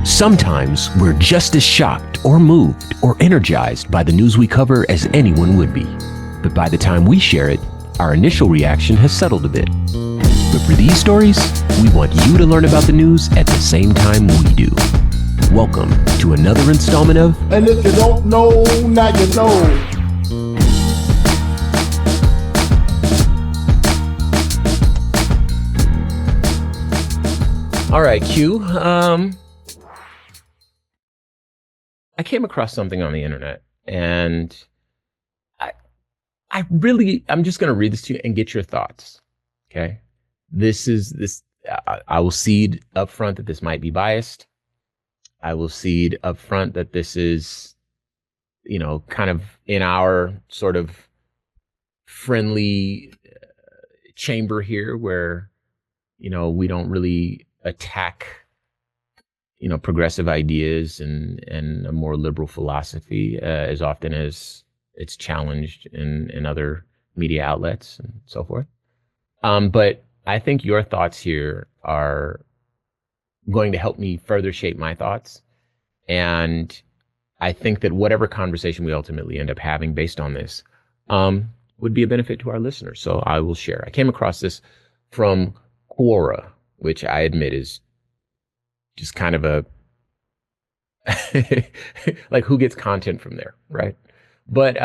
Sometimes we're just as shocked or moved or energized by the news we cover as anyone would be. But by the time we share it, our initial reaction has settled a bit. But for these stories, we want you to learn about the news at the same time we do. Welcome to another installment of And if you don't know, now you know. All right, Q. I came across something on the internet, and I'm just going to read this to you and get your thoughts. Okay, I will cede up front that this might be biased. I will cede up front that this is, kind of in our sort of friendly chamber here, where we don't really attack progressive ideas and a more liberal philosophy as often as it's challenged in other media outlets and so forth. But I think your thoughts here are going to help me further shape my thoughts. And I think that whatever conversation we ultimately end up having based on this would be a benefit to our listeners. So I will share. I came across this from Quora, which I admit is just kind of a like, who gets content from there, right? But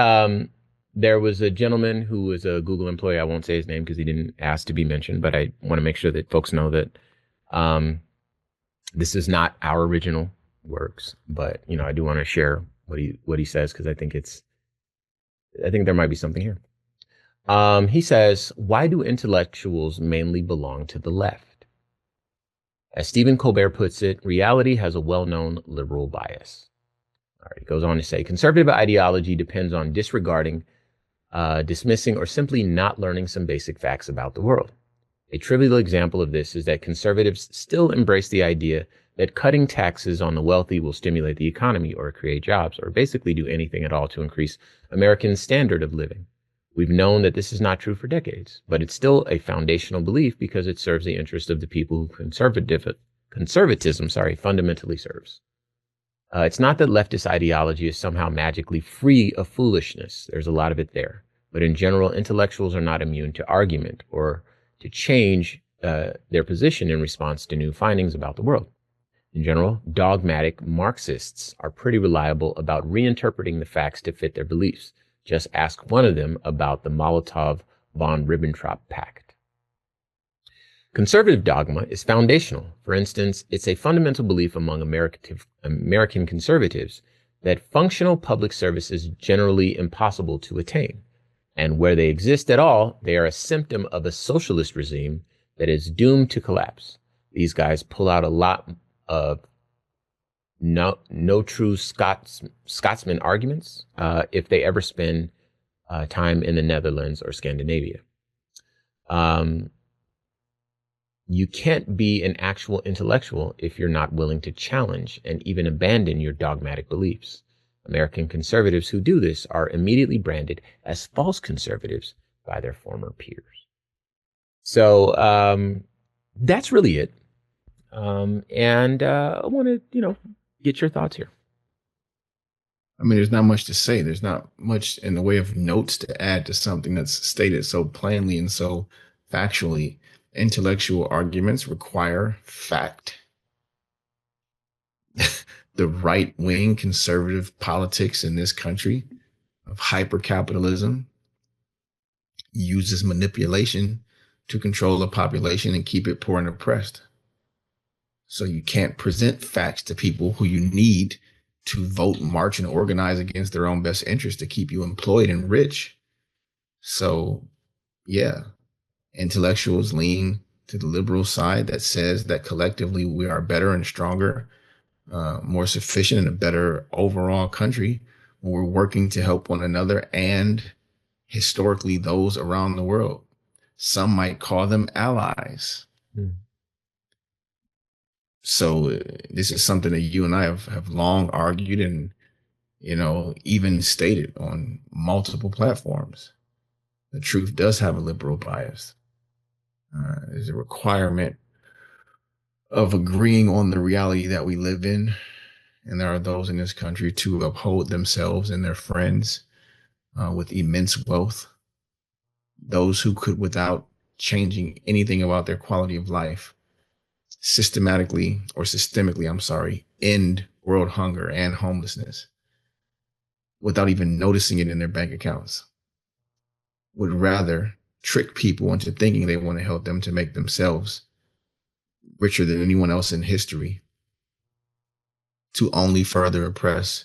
there was a gentleman who was a Google employee. I won't say his name because he didn't ask to be mentioned, but I want to make sure that folks know that this is not our original works. But I do want to share what he says, because I think there might be something here. He says, "Why do intellectuals mainly belong to the left? As Stephen Colbert puts it, reality has a well-known liberal bias." All right, it goes on to say, "Conservative ideology depends on disregarding, dismissing, or simply not learning some basic facts about the world. A trivial example of this is that conservatives still embrace the idea that cutting taxes on the wealthy will stimulate the economy or create jobs, or basically do anything at all to increase Americans' standard of living. We've known that this is not true for decades, but it's still a foundational belief because it serves the interest of the people who conservatism fundamentally serves. It's not that leftist ideology is somehow magically free of foolishness. There's a lot of it there. But in general, intellectuals are not immune to argument or to change their position in response to new findings about the world. In general, dogmatic Marxists are pretty reliable about reinterpreting the facts to fit their beliefs. Just ask one of them about the Molotov-von Ribbentrop Pact. Conservative dogma is foundational. For instance, it's a fundamental belief among American conservatives that functional public service is generally impossible to attain, and where they exist at all, they are a symptom of a socialist regime that is doomed to collapse. These guys pull out a lot of no true Scotsman arguments if they ever spend time in the Netherlands or Scandinavia. You can't be an actual intellectual if you're not willing to challenge and even abandon your dogmatic beliefs. American conservatives who do this are immediately branded as false conservatives by their former peers." So that's really it. And I want to, get your thoughts here. I mean, there's not much to say. There's not much in the way of notes to add to something that's stated so plainly and so factually. Intellectual arguments require fact. The right-wing conservative politics in this country of hyper-capitalism uses manipulation to control the population and keep it poor and oppressed. So you can't present facts to people who you need to vote, march, and organize against their own best interest to keep you employed and rich. So, yeah, intellectuals lean to the liberal side that says that collectively we are better and stronger, more sufficient, and a better overall country when we're working to help one another and historically those around the world. Some might call them allies. So this is something that you and I have long argued and, even stated on multiple platforms. The truth does have a liberal bias. There's a requirement of agreeing on the reality that we live in. And there are those in this country to uphold themselves and their friends with immense wealth. Those who could, without changing anything about their quality of life, systematically or systemically, I'm sorry, end world hunger and homelessness without even noticing it in their bank accounts, would rather trick people into thinking they want to help them to make themselves richer than anyone else in history, to only further oppress,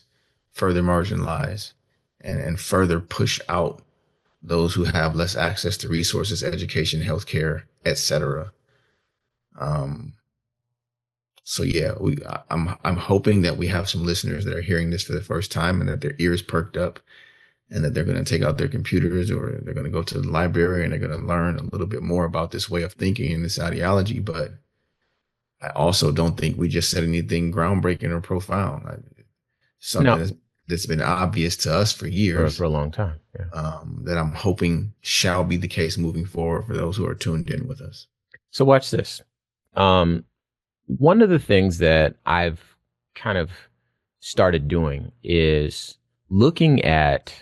further marginalize, and further push out those who have less access to resources, education, healthcare, etc. So yeah, I'm hoping that we have some listeners that are hearing this for the first time and that their ears perked up and that they're going to take out their computers or they're going to go to the library and they're going to learn a little bit more about this way of thinking and this ideology. But I also don't think we just said anything groundbreaking or profound. Something No, that's been obvious to us for years, for a long time. Yeah. that I'm hoping shall be the case moving forward for those who are tuned in with us. So watch this. One of the things that I've kind of started doing is looking at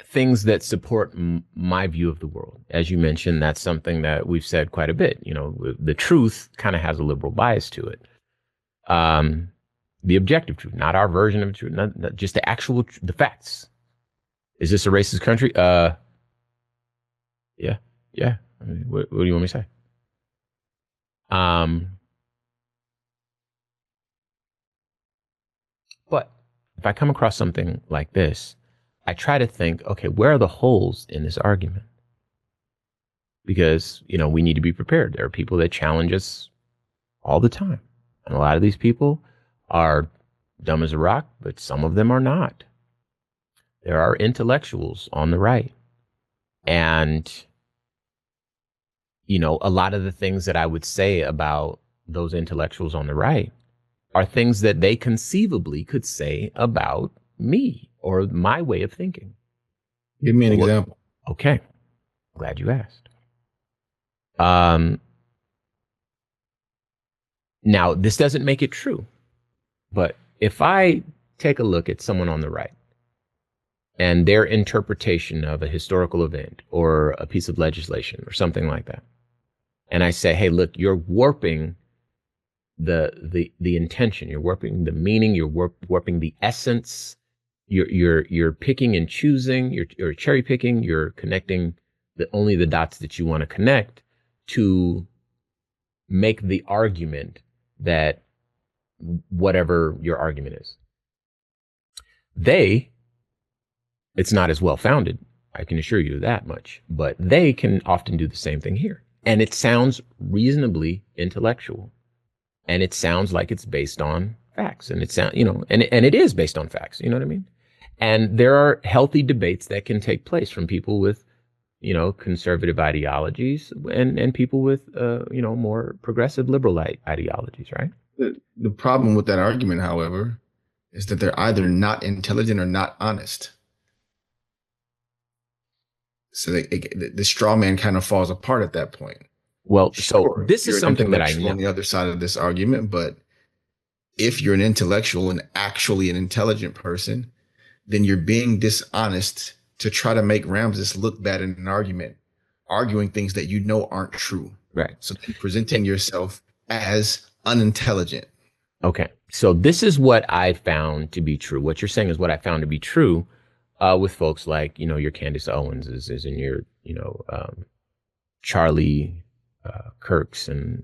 things that support my view of the world. As you mentioned, that's something that we've said quite a bit. You know, the truth kind of has a liberal bias to it. The objective truth, not our version of truth, not just the actual, the facts. Is this a racist country? Yeah. I mean, what do you want me to say? But if I come across something like this, I try to think, okay, where are the holes in this argument? Because, you know, we need to be prepared. There are people that challenge us all the time. And a lot of these people are dumb as a rock, but some of them are not. There are intellectuals on the right. And, you know, a lot of the things that I would say about those intellectuals on the right are things that they conceivably could say about me or my way of thinking. Give me an example. Okay. Glad you asked. Now, this doesn't make it true, but if I take a look at someone on the right and their interpretation of a historical event or a piece of legislation or something like that, and I say, hey, look, you're warping the intention, you're warping the meaning, you're warping the essence, you're picking and choosing, you're cherry picking, you're connecting only the dots that you want to connect to make the argument that whatever your argument is. It's not as well founded, I can assure you that much, but they can often do the same thing here. And it sounds reasonably intellectual. And it sounds like it's based on facts. And it sounds, you know, and it is based on facts, you know what I mean? And there are healthy debates that can take place from people with, you know, conservative ideologies and people with, you know, more progressive liberal ideologies, right? The problem with that argument, however, is that they're either not intelligent or not honest. So the straw man kind of falls apart at that point. Well, sure, so this is something that I know on the other side of this argument, but if you're an intellectual and actually an intelligent person, then you're being dishonest to try to make Ramses look bad in an argument, arguing things that you know aren't true. Right. So presenting yourself as unintelligent. Okay. So this is what I found to be true. What you're saying is what I found to be true with folks like, you know, your Candace Owens is in your, you know, Charlie Kirks and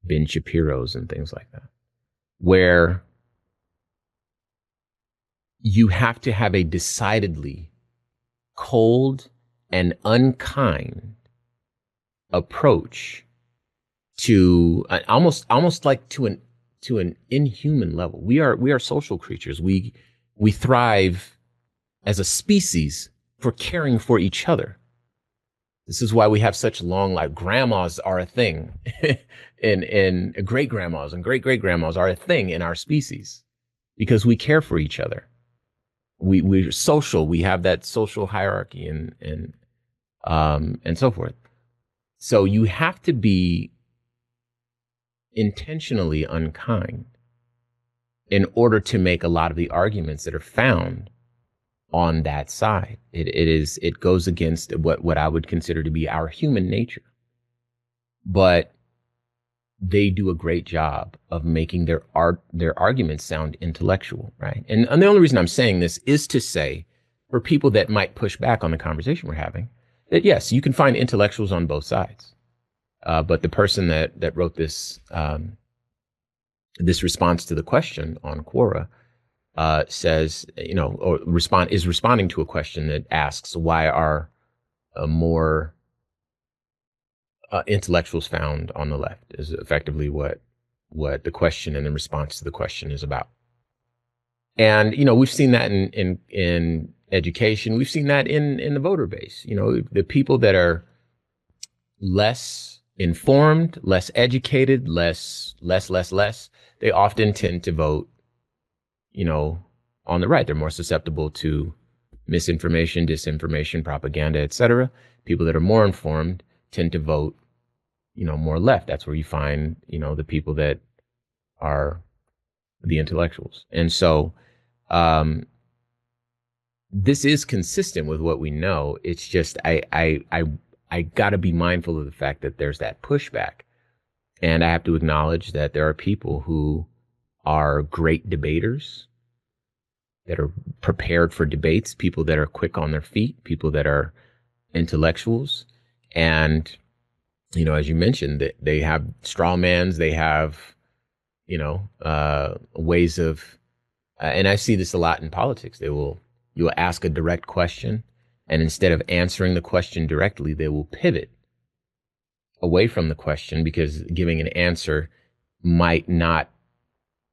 Ben Shapiro's and things like that, where you have to have a decidedly cold and unkind approach to almost like to an inhuman level. We are social creatures. We thrive as a species for caring for each other. This is why we have such long life. Grandmas are a thing, and great grandmas and great grandmas are a thing in our species because we care for each other. We're social. We have that social hierarchy and so forth. So you have to be intentionally unkind in order to make a lot of the arguments that are found on that side. It goes against what I would consider to be our human nature. But they do a great job of making their arguments sound intellectual, right? And the only reason I'm saying this is to say, for people that might push back on the conversation we're having, that yes, you can find intellectuals on both sides. But the person that wrote this this response to the question on Quora says, or is responding to a question that asks, why are more intellectuals found on the left, is effectively what the question and the response to the question is about. And we've seen that in education. We've seen that in the voter base. The people that are less informed, less educated, less, they often tend to vote, on the right. They're more susceptible to misinformation, disinformation, propaganda, etc. People that are more informed tend to vote, more left. That's where you find, the people that are the intellectuals. And so this is consistent with what we know. It's just I got to be mindful of the fact that there's that pushback. And I have to acknowledge that there are people who are great debaters, that are prepared for debates, people that are quick on their feet, people that are intellectuals. And, as you mentioned, that they have straw mans, they have, ways of, and I see this a lot in politics. You'll ask a direct question, and instead of answering the question directly, they will pivot away from the question because giving an answer might not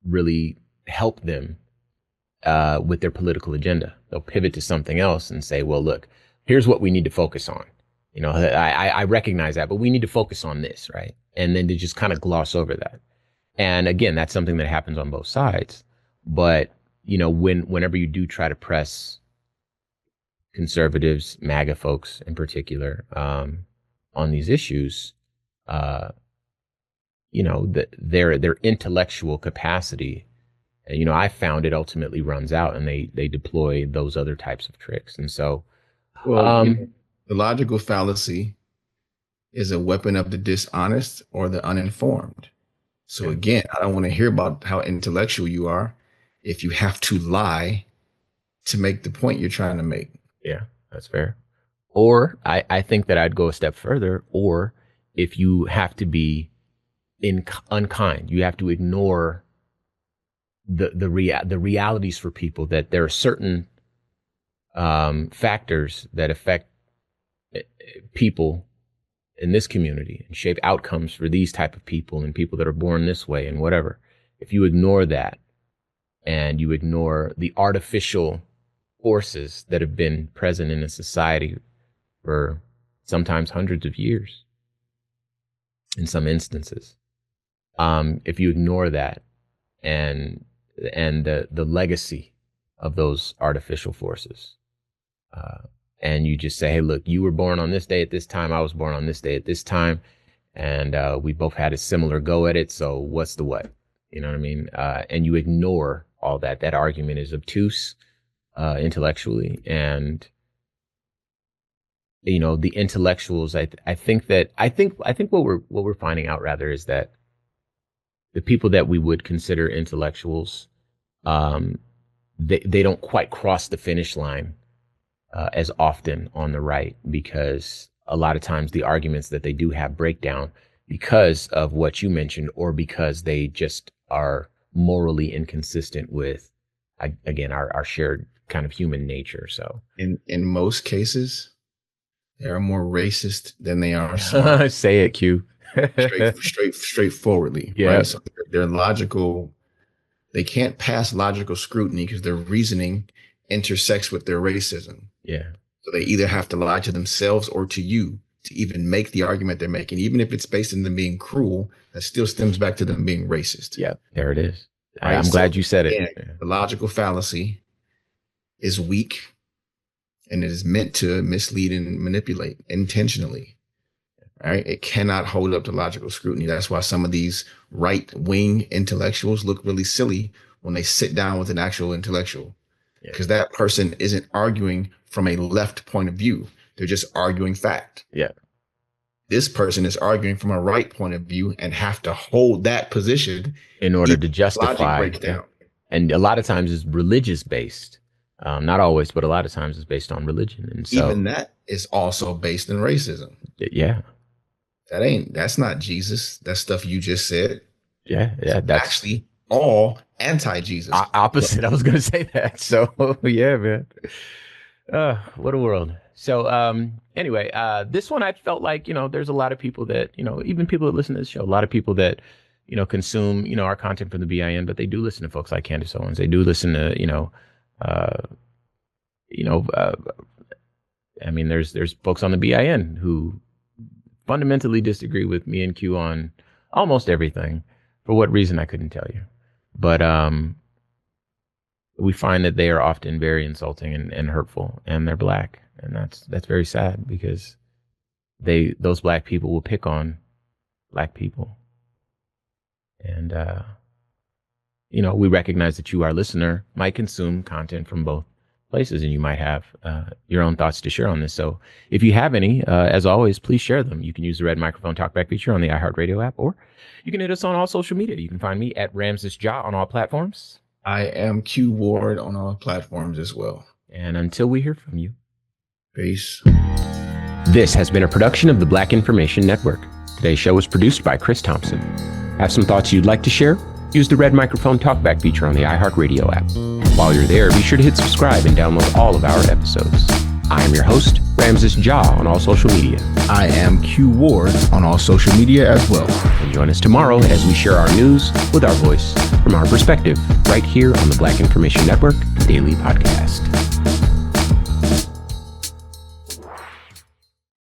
really help them with their political agenda. They'll pivot to something else and say, well, look, here's what we need to focus on. I recognize that, but we need to focus on this, right? And then to just kind of gloss over that. And again, that's something that happens on both sides. But, whenever you do try to press conservatives, MAGA folks in particular, on these issues, their intellectual capacity, I found it ultimately runs out, and they deploy those other types of tricks. And so, the logical fallacy is a weapon of the dishonest or the uninformed. So again, I don't want to hear about how intellectual you are if you have to lie to make the point you're trying to make. Yeah, that's fair. Or I think that I'd go a step further, or if you have to be unkind, you have to ignore the realities for people, that there are certain factors that affect people in this community and shape outcomes for these type of people and people that are born this way and whatever. If you ignore that and you ignore the artificial forces that have been present in a society for sometimes hundreds of years, in some instances, if you ignore that and the legacy of those artificial forces, and you just say, hey, look, you were born on this day at this time, I was born on this day at this time, and we both had a similar go at it, so what's the what? You know what I mean? And you ignore all that. That argument is obtuse intellectually. And, the intellectuals, I think what we're finding out rather is that the people that we would consider intellectuals, they don't quite cross the finish line as often on the right, because a lot of times the arguments that they do have break down because of what you mentioned, or because they just are morally inconsistent with, again, our shared kind of human nature. So in most cases, they are more racist than they are smart. Say it, Q. Straightforwardly. Yeah. Right? So they're logical. They can't pass logical scrutiny because their reasoning intersects with their racism. Yeah. So they either have to lie to themselves or to you to even make the argument they're making. Even if it's based on them being cruel, that still stems back to them being racist. Yeah, there it is. Right? I'm glad you said it. Again, the logical fallacy is weak, and it is meant to mislead and manipulate intentionally. Right? It cannot hold up to logical scrutiny. That's why some of these right-wing intellectuals look really silly when they sit down with an actual intellectual, because that person isn't arguing from a left point of view. They're just arguing fact. Yeah. This person is arguing from a right point of view and have to hold that position in order to justify. Logic breaks down. And a lot of times it's religious based. Not always, but a lot of times it's based on religion. And so even that is also based in racism. Yeah. That's not Jesus. That stuff you just said. Yeah. That's actually all anti-Jesus. Opposite. I was going to say that. So yeah, man. What a world. So anyway, this one I felt like, there's a lot of people that, even people that listen to this show, a lot of people that, consume, our content from the BIN, but they do listen to folks like Candace Owens. They do listen to, I mean, there's folks on the BIN who fundamentally disagree with me and Q on almost everything. For what reason, I couldn't tell you. But we find that they are often very insulting and hurtful, and they're Black. And that's very sad, because those Black people will pick on Black people. And, we recognize that you, our listener, might consume content from both places, and you might have your own thoughts to share on this. So if you have any, as always, please share them. You can use the red microphone talkback feature on the iHeartRadio app, or you can hit us on all social media. You can find me at Ramses Ja on all platforms. I am Q Ward on all platforms as well. And until we hear from you, peace. This has been a production of the Black Information Network. Today's show was produced by Chris Thompson. Have some thoughts you'd like to share? Use the red microphone talkback feature on the iHeartRadio app. While you're there, be sure to hit subscribe and download all of our episodes. I am your host, Ramses Ja, on all social media. I am Q Ward on all social media as well. And join us tomorrow as we share our news with our voice, from our perspective, right here on the Black Information Network Daily Podcast.